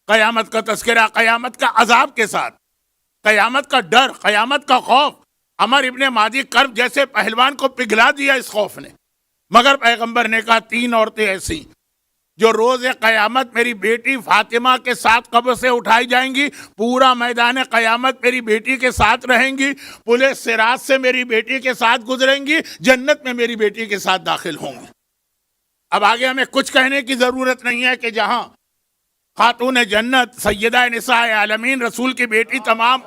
قیامت کا تذکرہ، قیامت کا عذاب کے ساتھ، قیامت کا ڈر، قیامت کا خوف۔ عمر ابن مادی کرب جیسے پہلوان کو پگھلا دیا اس خوف نے، مگر پیغمبر نے کہا 3 عورتیں ایسی جو روز قیامت میری بیٹی فاطمہ کے ساتھ قبر سے اٹھائی جائیں گی، پورا میدان قیامت میری بیٹی کے ساتھ رہیں گی، پلے صراط سے میری بیٹی کے ساتھ گزریں گی، جنت میں میری بیٹی کے ساتھ داخل ہوں گی۔ اب آگے ہمیں کچھ کہنے کی ضرورت نہیں ہے کہ جہاں خاتون جنت سیدہ نساء عالمین رسول کی بیٹی تمام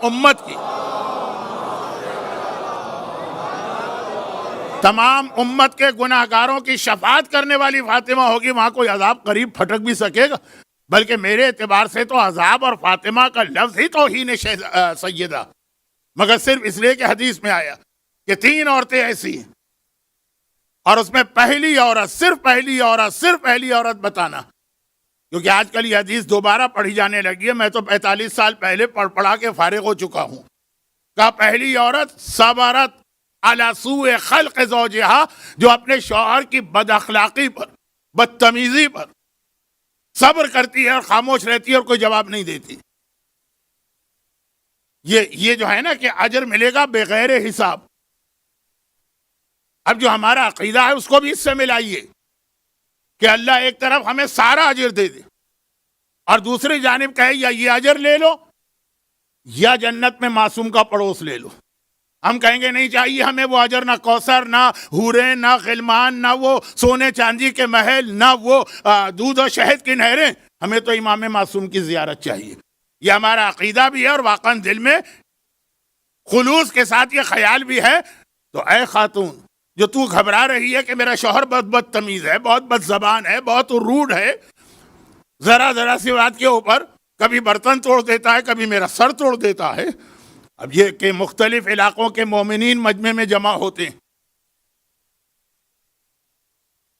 امت کے گناہگاروں کی شفاعت کرنے والی فاطمہ ہوگی، وہاں کوئی عذاب قریب پھٹک بھی سکے گا؟ بلکہ میرے اعتبار سے تو عذاب اور فاطمہ کا لفظ ہی توہین سیدہ، مگر صرف اس لیے کہ حدیث میں آیا کہ 3 عورتیں ایسی ہیں، اور اس میں پہلی عورت بتانا، کیونکہ آج کل یہ حدیث دوبارہ پڑھی جانے لگی ہے، میں تو 45 سال پہلے پڑھا کے فارغ ہو چکا ہوں۔ کہا پہلی عورت صبرت علی سوء خلق زوجہا، جو اپنے شوہر کی بد اخلاقی پر، بدتمیزی پر صبر کرتی ہے اور خاموش رہتی ہے اور کوئی جواب نہیں دیتی۔ یہ جو ہے نا کہ اجر ملے گا بغیر حساب۔ اب جو ہمارا عقیدہ ہے اس کو بھی اس سے ملائیے کہ اللہ ایک طرف ہمیں سارا اجر دے دے اور دوسری جانب کہے یا یہ اجر لے لو یا جنت میں معصوم کا پڑوس لے لو۔ ہم کہیں گے نہیں چاہیے ہمیں وہ اجر، نہ کوثر، نہ حوریں، نہ غلمان، نہ وہ سونے چاندی کے محل، نہ وہ دودھ و شہد کی نہریں، ہمیں تو امام معصوم کی زیارت چاہیے۔ یہ ہمارا عقیدہ بھی ہے اور واقعاً دل میں خلوص کے ساتھ یہ خیال بھی ہے۔ تو اے خاتون جو تو گھبرا رہی ہے کہ میرا شوہر بہت بدتمیز ہے، بہت بد زبان ہے، بہت روڈ ہے، ذرا سی بات کے اوپر کبھی برتن توڑ دیتا ہے، کبھی میرا سر توڑ دیتا ہے۔ اب یہ کہ مختلف علاقوں کے مومنین مجمع میں جمع ہوتے ہیں،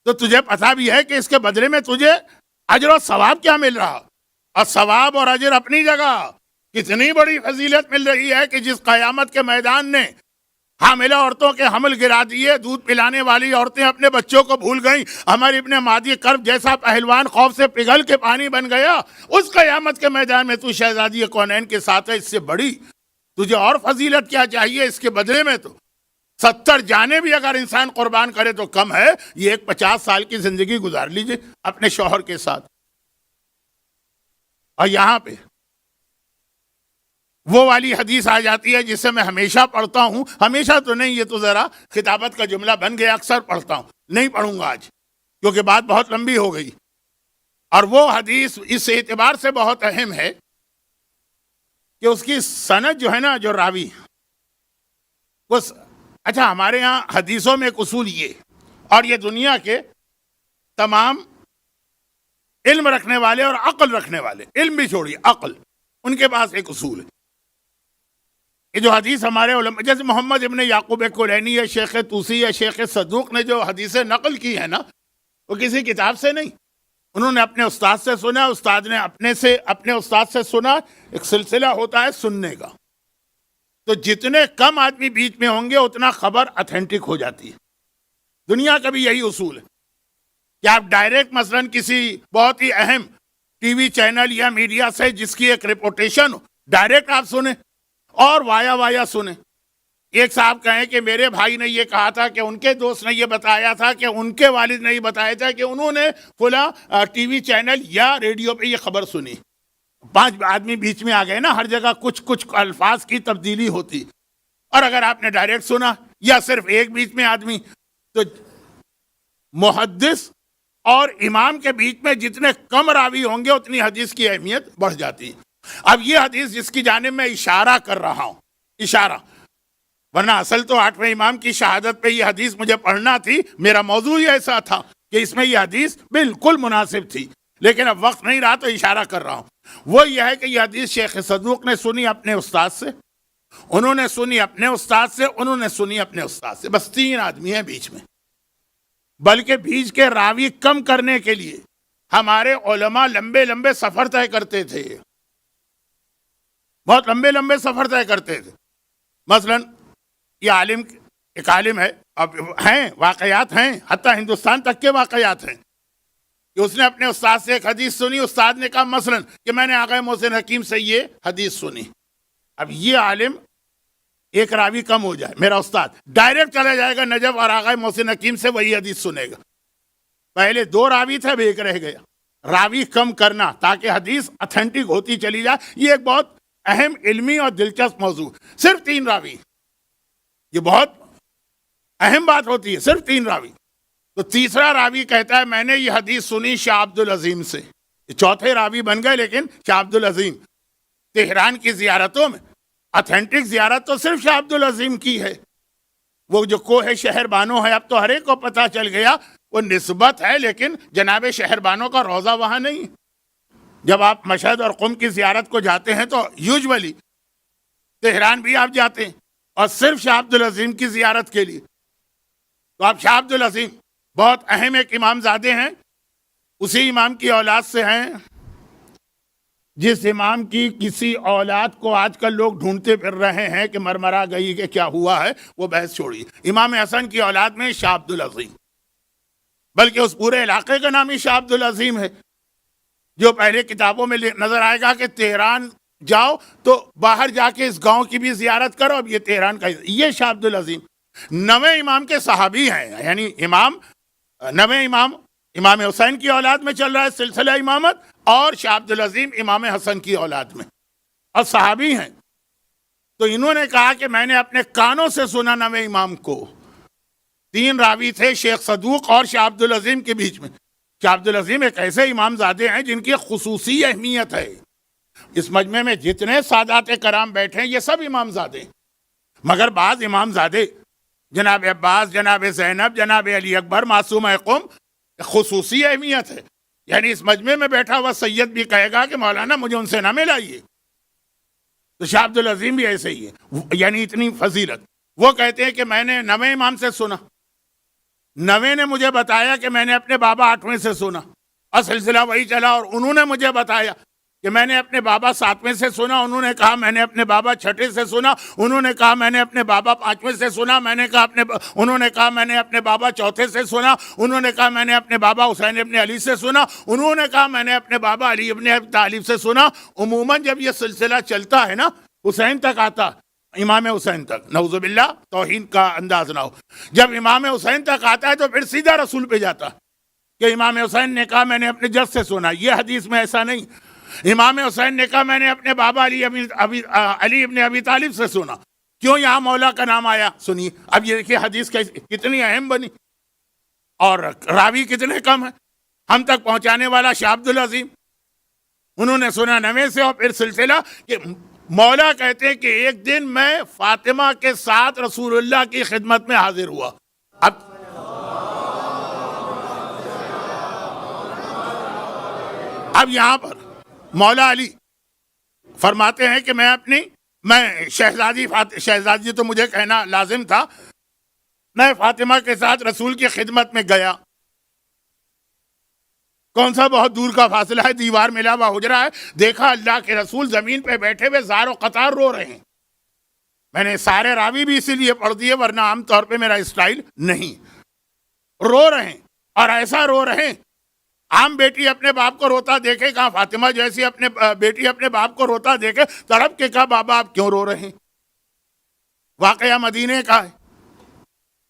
تو تجھے پتہ بھی ہے کہ اس کے بدلے میں تجھے اجر و ثواب کیا مل رہا، اور ثواب اور اجر اپنی جگہ کتنی بڑی فضیلت مل رہی ہے کہ جس قیامت کے میدان نے حاملہ عورتوں کے حمل گرا دیے، دودھ پلانے والی عورتیں اپنے بچوں کو بھول گئیں، عمر ابن مادی کرب جیسا پہلوان خوف سے پگھل کے پانی بن گیا، اس قیامت کے میدان میں تو شہزادی کونین کے ساتھ ہے، اس سے بڑی تجھے اور فضیلت کیا چاہیے؟ اس کے بدلے میں تو 70 جانیں بھی اگر انسان قربان کرے تو کم ہے، یہ ایک 50 سال کی زندگی گزار لیجئے اپنے شوہر کے ساتھ۔ اور یہاں پہ وہ والی حدیث آ جاتی ہے جسے میں ہمیشہ پڑھتا ہوں، ہمیشہ تو نہیں، یہ تو ذرا خطابت کا جملہ بن گیا، اکثر پڑھتا ہوں، نہیں پڑھوں گا آج کیونکہ بات بہت لمبی ہو گئی۔ اور وہ حدیث اس اعتبار سے بہت اہم ہے کہ اس کی سند جو ہے نا، جو راوی اچھا ہمارے ہاں حدیثوں میں ایک اصول یہ، اور یہ دنیا کے تمام علم رکھنے والے اور عقل رکھنے والے، علم بھی چھوڑیے عقل، ان کے پاس ایک اصول ہے کہ جو حدیث ہمارے علماء جیسے محمد ابن یعقوب کلینی یا شیخ طوسی یا شیخ صدوق نے جو حدیثیں نقل کی ہے نا، وہ کسی کتاب سے نہیں، انہوں نے اپنے استاد سے سنا، استاد نے اپنے استاد سے سنا، ایک سلسلہ ہوتا ہے سننے کا، تو جتنے کم آدمی بیچ میں ہوں گے اتنا خبر اتھینٹک ہو جاتی ہے۔ دنیا کا بھی یہی اصول ہے کہ آپ ڈائریکٹ مثلاً کسی بہت ہی اہم ٹی وی چینل یا میڈیا سے جس کی ایک ریپوٹیشن ہو، ڈائریکٹ آپ سنیں اور وایا سنیں۔ ایک صاحب کہیں کہ میرے بھائی نے یہ کہا تھا کہ ان کے دوست نے یہ بتایا تھا کہ ان کے والد نے یہ بتایا تھا کہ انہوں نے فلاں ٹی وی چینل یا ریڈیو پہ یہ خبر سنی، 5 آدمی بیچ میں آ گئے نا، ہر جگہ کچھ الفاظ کی تبدیلی ہوتی، اور اگر آپ نے ڈائریکٹ سنا یا صرف ایک بیچ میں آدمی، تو محدث اور امام کے بیچ میں جتنے کم راوی ہوں گے اتنی حدیث کی اہمیت بڑھ جاتی ہے۔ اب یہ حدیث جس کی جانب میں اشارہ کر رہا ہوں، اشارہ، ورنہ اصل تو 8ویں امام کی شہادت پہ یہ حدیث مجھے پڑھنا تھی، میرا موضوع ہی ایسا تھا کہ اس میں یہ حدیث بالکل مناسب تھی، لیکن اب وقت نہیں رہا تو اشارہ کر رہا ہوں۔ وہ یہ ہے کہ یہ حدیث شیخ صدوق نے سنی اپنے استاد سے، انہوں نے سنی اپنے استاد سے، انہوں نے سنی اپنے استاد سے، بس 3 آدمی ہیں بیچ میں، بلکہ بیچ کے راوی کم کرنے کے لیے ہمارے علماء لمبے سفر طے کرتے تھے، بہت لمبے سفر طے کرتے تھے۔ مثلا یہ ایک عالم ہے، اب ہیں واقعات ہیں، حتیٰ ہندوستان تک کے واقعات ہیں کہ اس نے اپنے استاد سے ایک حدیث سنی، استاد نے کہا مثلاً کہ میں نے آقا محسن حکیم سے یہ حدیث سنی. اب یہ عالم ایک راوی کم ہو جائے، میرا استاد ڈائریکٹ چلا جائے گا نجف اور آقا محسن حکیم سے وہی حدیث سنے گا. پہلے 2 راوی تھے، اب ایک رہ گیا. راوی کم کرنا تاکہ حدیث اتھینٹک ہوتی چلی جائے، یہ ایک بہت اہم علمی اور دلچسپ موضوع. صرف 3 راوی، یہ بہت اہم بات ہوتی ہے، صرف 3 راوی. تو تیسرا راوی کہتا ہے میں نے یہ حدیث سنی شاہ عبد العظیم سے. یہ چوتھے راوی بن گئے، لیکن شاہ عبد العظیم تہران کی زیارتوں میں اتھینٹک زیارت تو صرف شاہ عبد العظیم کی ہے. وہ جو کوہ شہر بانو ہے، اب تو ہر ایک کو پتہ چل گیا وہ نسبت ہے، لیکن جناب شہر بانو کا روضہ وہاں نہیں. جب آپ مشہد اور قم کی زیارت کو جاتے ہیں تو یوجولی تہران بھی آپ جاتے ہیں اور صرف شاہ عبد العظیم کی زیارت کے لیے. تو آپ شاہ عبد العظیم بہت اہم ایک امام زادے ہیں، اسی امام کی اولاد سے ہیں. جس امام کی کسی اولاد کو آج کل لوگ ڈھونڈتے پھر رہے ہیں کہ مرمرا گئی کہ کیا ہوا ہے، وہ بحث چھوڑیے. امام حسن کی اولاد میں شاہ عبد العظیم، بلکہ اس پورے علاقے کا نام ہی شاہ عبد العظیم ہے. جو پہلے کتابوں میں نظر آئے گا کہ تہران جاؤ تو باہر جا کے اس گاؤں کی بھی زیارت کرو، اب یہ تہران کا، یہ شاہ عبد العظیم 9ویں امام کے صحابی ہیں. یعنی امام 9ویں امام حسین کی اولاد میں چل رہا ہے سلسلہ امامت، اور شاہ عبد العظیم امام حسن کی اولاد میں، اور صحابی ہیں. تو انہوں نے کہا کہ میں نے اپنے کانوں سے سنا 9ویں امام کو. 3 راوی تھے شیخ صدوق اور شاہ عبد العظیم کے بیچ میں. شاہ عبد العظیم ایک ایسے امام زادے ہیں جن کی خصوصی اہمیت ہے. اس مجمع میں جتنے سادات کرام بیٹھے ہیں یہ سب امام زادے ہیں، مگر بعض امام زادے جناب عباس، جناب زینب، جناب علی اکبر، معصوم قم خصوصی اہمیت ہے. یعنی اس مجمع میں بیٹھا ہوا سید بھی کہے گا کہ مولانا مجھے ان سے نہ ملائیے. تو شاہ عبد العظیم بھی ایسے ہی ہے، یعنی اتنی فضیلت. وہ کہتے ہیں کہ میں نے 9ویں امام سے سنا، 9ویں نے مجھے بتایا کہ میں نے اپنے بابا 8ویں سے سنا، اور سلسلہ وہی چلا. اور انہوں نے مجھے بتایا کہ میں نے اپنے بابا 7ویں سے سنا، انہوں نے کہا میں نے اپنے بابا 6 سے سنا، انہوں نے کہا میں نے اپنے بابا 5ویں سے سنا، انہوں نے کہا میں نے اپنے بابا 4 سے سنا، انہوں نے کہا میں نے اپنے بابا حسین ابن علی سے سنا، انہوں نے کہا میں نے اپنے بابا علی ابن ابی طالب سے سنا. عموماً جب یہ سلسلہ چلتا ہے نا، حسین تک آتا، امام حسین تک، نعوذ باللہ توہین کا انداز نہ ہو، جب امام حسین تک آتا ہے تو پھر سیدھا رسول پہ جاتا کہ امام حسین نے کہا میں نے اپنے جد سے سنا. یہ حدیث میں ایسا نہیں. امام حسین نے کہا میں نے اپنے بابا علی ابن ابی طالب سے سنا. کیوں یہاں مولا کا نام آیا؟ سنیے. اب یہ دیکھیے حدیث کتنی اہم بنی اور راوی کتنے کم ہیں. ہم تک پہنچانے والا شاہ عبد العظیم، انہوں نے سنا 9ویں سے. اور پھر سلسلہ کہ مولا کہتے ہیں کہ ایک دن میں فاطمہ کے ساتھ رسول اللہ کی خدمت میں حاضر ہوا. اب یہاں پر مولا علی فرماتے ہیں کہ میں شہزادی تو مجھے کہنا لازم تھا، میں فاطمہ کے ساتھ رسول کی خدمت میں گیا. کون سا بہت دور کا فاصلہ ہے، دیوار ملا ہوا حجرا ہے. دیکھا اللہ کے رسول زمین پہ بیٹھے ہوئے زار و قطار رو رہے ہیں. میں نے سارے راوی بھی اسی لیے پڑھ دیے، ورنہ عام طور پہ میرا اسٹائل نہیں. رو رہے ہیں، اور ایسا رو رہے ہیں عام بیٹی اپنے باپ کو روتا دیکھے، کہاں فاطمہ جیسی بیٹی اپنے باپ کو روتا دیکھے تڑپ کے کہا بابا آپ کیوں رو رہے ہیں؟ واقعہ مدینے کا ہے،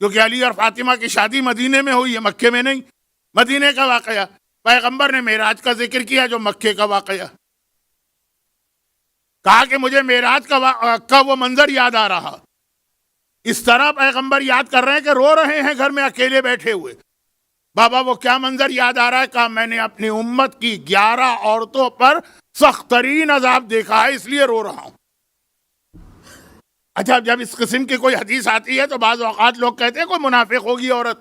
کیونکہ علی اور فاطمہ کی شادی مدینے میں ہوئی ہے، مکے میں نہیں. مدینے کا واقعہ. پیغمبر نے معراج کا ذکر کیا جو مکے کا واقعہ. کہا کہ مجھے معراج کا وہ منظر یاد آ رہا. اس طرح پیغمبر یاد کر رہے ہیں کہ رو رہے ہیں گھر میں اکیلے بیٹھے ہوئے. بابا وہ کیا منظر یاد آ رہا ہے؟ کہا میں نے اپنی امت کی 11 عورتوں پر سخت ترین عذاب دیکھا ہے، اس لیے رو رہا ہوں. اچھا، جب اس قسم کی کوئی حدیث آتی ہے تو بعض اوقات لوگ کہتے ہیں کوئی منافق ہوگی عورت.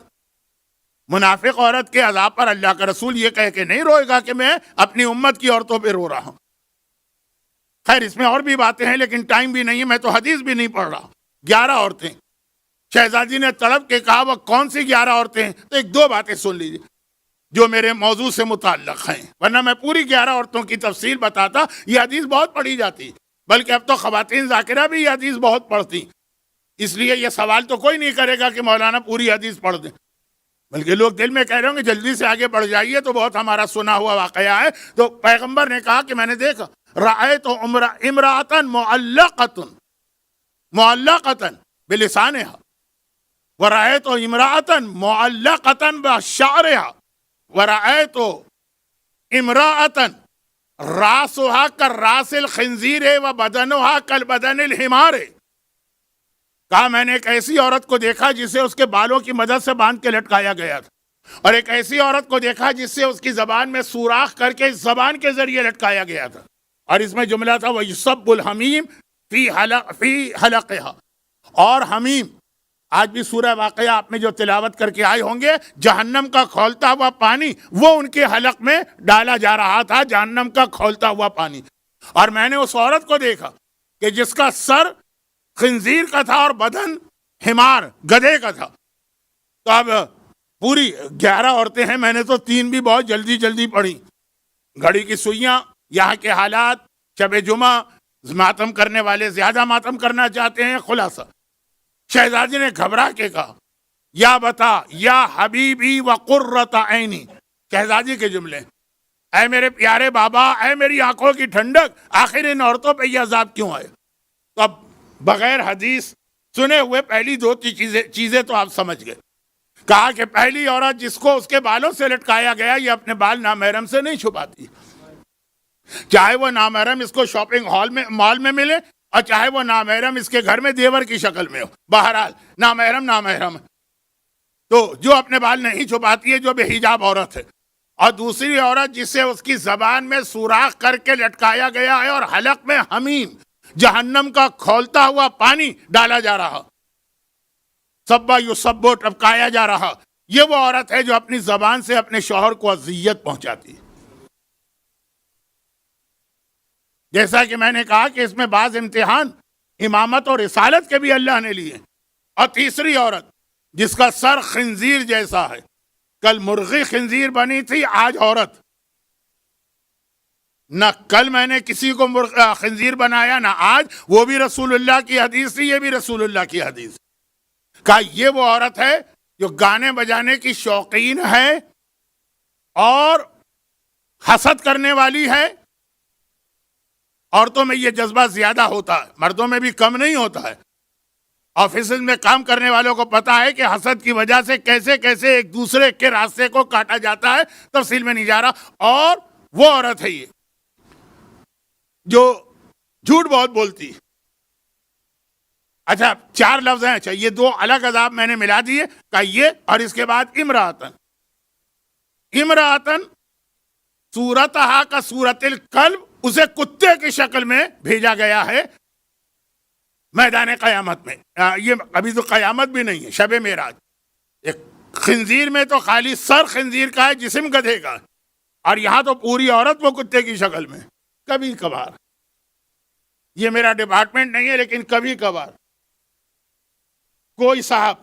منافق عورت کے عذاب پر اللہ کا رسول یہ کہہ کے نہیں روئے گا کہ میں اپنی امت کی عورتوں پہ رو رہا ہوں. خیر اس میں اور بھی باتیں ہیں لیکن ٹائم بھی نہیں ہے، میں تو حدیث بھی نہیں پڑھ رہا. 11 عورتیں. شہزادی نے طلب کے کہا وہ کون سی 11 عورتیں ہیں؟ تو 1-2 باتیں سن لیجیے جو میرے موضوع سے متعلق ہیں، ورنہ میں پوری 11 عورتوں کی تفصیل بتاتا. یہ حدیث بہت پڑھی جاتی، بلکہ اب تو خواتین ذاکرہ بھی یہ حدیث بہت پڑھتی، اس لیے یہ سوال تو کوئی نہیں کرے گا کہ مولانا پوری حدیث پڑھ دیں. بلکہ لوگ دل میں کہہ رہے ہوں گے جلدی سے آگے بڑھ جائیے، تو بہت ہمارا سنا ہوا واقعہ ہے. تو پیغمبر نے کہا کہ میں نے دیکھا رأیت امرأۃ معلقۃ بلسانها ورأیت امرأۃ معلقۃ بشعرها ورأیت امرأۃ راسها كراس الخنزیر وبدنها كالبدن الحمار. کہا میں نے ایک ایسی عورت کو دیکھا جسے اس کے بالوں کی مدد سے باندھ کے لٹکایا گیا تھا، اور ایک ایسی عورت کو دیکھا جس سے اس کی زبان میں سوراخ کر کے زبان کے ذریعے لٹکایا گیا تھا، اور اس میں جملہ تھا وَيُصَبُّ الْحَمِيمُ فِي حَلَقِهَا. اور حمیم، آج بھی سورہ واقعہ آپ میں جو تلاوت کر کے آئے ہوں گے، جہنم کا کھولتا ہوا پانی وہ ان کے حلق میں ڈالا جا رہا تھا، جہنم کا کھولتا ہوا پانی. اور میں نے اس عورت کو دیکھا کہ جس کا سر خنزیر کا تھا اور بدن حمار، گدھے کا تھا. تو اب پوری 11 عورتیں ہیں، میں نے تو 3 بھی بہت جلدی جلدی پڑھی. گھڑی کی سوئیاں، یہاں کے حالات، شب جمعہ، ماتم کرنے والے زیادہ ماتم کرنا چاہتے ہیں. خلاصہ شہزادی نے گھبرا کے کہا یا بتا یا حبیبی وقرۃ عینی. شہزادی کے جملے، اے میرے پیارے بابا، اے میری آنکھوں کی ٹھنڈک، آخر ان عورتوں پہ یہ عذاب کیوں آئے؟ تو اب بغیر حدیث سنے ہوئے پہلی 2 چیزیں تو آپ سمجھ گئے. کہا کہ پہلی عورت جس کو اس کے بالوں سے لٹکایا گیا، یہ اپنے بال نامحرم سے نہیں چھپاتی، چاہے وہ نامحرم اس کو شاپنگ مال میں ملے، اور چاہے وہ نامحرم اس کے گھر میں دیور کی شکل میں ہو. بہرحال نامحرم. تو جو اپنے بال نہیں چھپاتی ہے، جو بے حجاب عورت ہے. اور دوسری عورت جسے اس کی زبان میں سوراخ کر کے لٹکایا گیا ہے اور حلق میں حمیم، جہنم کا کھولتا ہوا پانی ڈالا جا رہا، سبا یصب، ٹپکایا جا رہا. یہ وہ عورت ہے جو اپنی زبان سے اپنے شوہر کو اذیت پہنچاتی ہے. جیسا کہ میں نے کہا کہ اس میں بعض امتحان امامت اور رسالت کے بھی اللہ نے لیے. اور تیسری عورت جس کا سر خنزیر جیسا ہے، کل مرغی خنزیر بنی تھی، آج عورت. نہ کل میں نے کسی کو خنزیر بنایا، نہ آج. وہ بھی رسول اللہ کی حدیث تھی، یہ بھی رسول اللہ کی حدیث. کہا یہ وہ عورت ہے جو گانے بجانے کی شوقین ہے اور حسد کرنے والی ہے. عورتوں میں یہ جذبہ زیادہ ہوتا ہے، مردوں میں بھی کم نہیں ہوتا ہے. آفیسز میں کام کرنے والوں کو پتا ہے کہ حسد کی وجہ سے کیسے کیسے ایک دوسرے کے راستے کو کاٹا جاتا ہے. تفصیل میں نہیں جا رہا. اور وہ عورت ہے یہ جو جھوٹ بہت بولتی. اچھا 4 لفظ ہیں. اچھا یہ 2 الگ عذاب میں نے ملا دیے. کہ یہ اور اس کے بعد امراتن صورتہا کا صورت الکلب، اسے کتے کی شکل میں بھیجا گیا ہے میدان قیامت میں. یہ ابھی تو قیامت بھی نہیں ہے، شب معراج. ایک خنزیر میں تو خالی سر خنزیر کا ہے، جسم گدھے کا ہے، اور یہاں تو پوری عورت وہ کتے کی شکل میں. کبھی کبھار، یہ میرا ڈپارٹمنٹ نہیں ہے، لیکن کبھی کبھار کوئی صاحب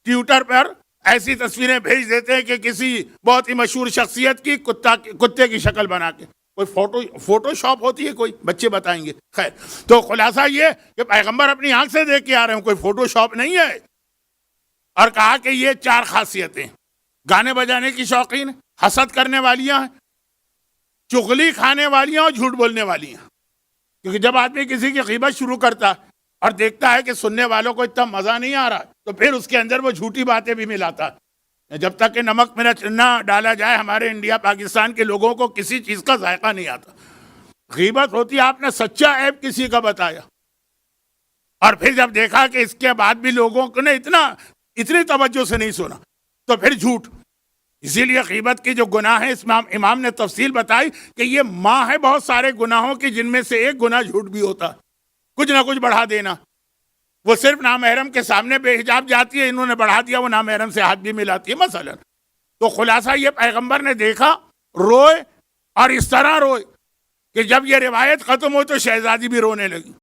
ٹویٹر پر ایسی تصویریں بھیج دیتے ہیں کہ کسی بہت ہی مشہور شخصیت کی کتے کی شکل بنا کے. کوئی فوٹو شاپ ہوتی ہے، کوئی بچے بتائیں گے. خیر، تو خلاصہ یہ کہ پیغمبر اپنی آنکھ سے دیکھ کے آ رہے ہیں، کوئی فوٹو شاپ نہیں ہے. اور کہا کہ یہ 4 خاصیتیں: گانے بجانے کی شوقین، حسد کرنے والیاں ہیں، چغلی کھانے والیاں اور جھوٹ بولنے والیاں. کیونکہ جب آدمی کسی کی غیبت شروع کرتا ہے اور دیکھتا ہے کہ سننے والوں کو اتنا مزہ نہیں آ رہا، تو پھر اس کے اندر وہ جھوٹی باتیں بھی ملاتا ہے. جب تک کہ نمک مرچ نہ ڈالا جائے، ہمارے انڈیا پاکستان کے لوگوں کو کسی چیز کا ذائقہ نہیں آتا. غیبت ہوتی ہے آپ نے سچا عیب کسی کا بتایا، اور پھر جب دیکھا کہ اس کے بعد بھی لوگوں کو نے اتنی توجہ سے نہیں سنا، تو پھر جھوٹ. اسی لیے غیبت کی جو گناہ ہے، اس میں امام نے تفصیل بتائی کہ یہ ماں ہے بہت سارے گناہوں کی، جن میں سے ایک گناہ جھوٹ بھی ہوتا ہے. کچھ نہ کچھ بڑھا دینا. وہ صرف نامحرم کے سامنے بے حجاب جاتی ہے، انہوں نے بڑھا دیا، وہ نامحرم سے ہاتھ بھی ملاتی ہے مثلا. تو خلاصہ یہ پیغمبر نے دیکھا، روئے، اور اس طرح روئے کہ جب یہ روایت ختم ہوئی تو شہزادی بھی رونے لگی.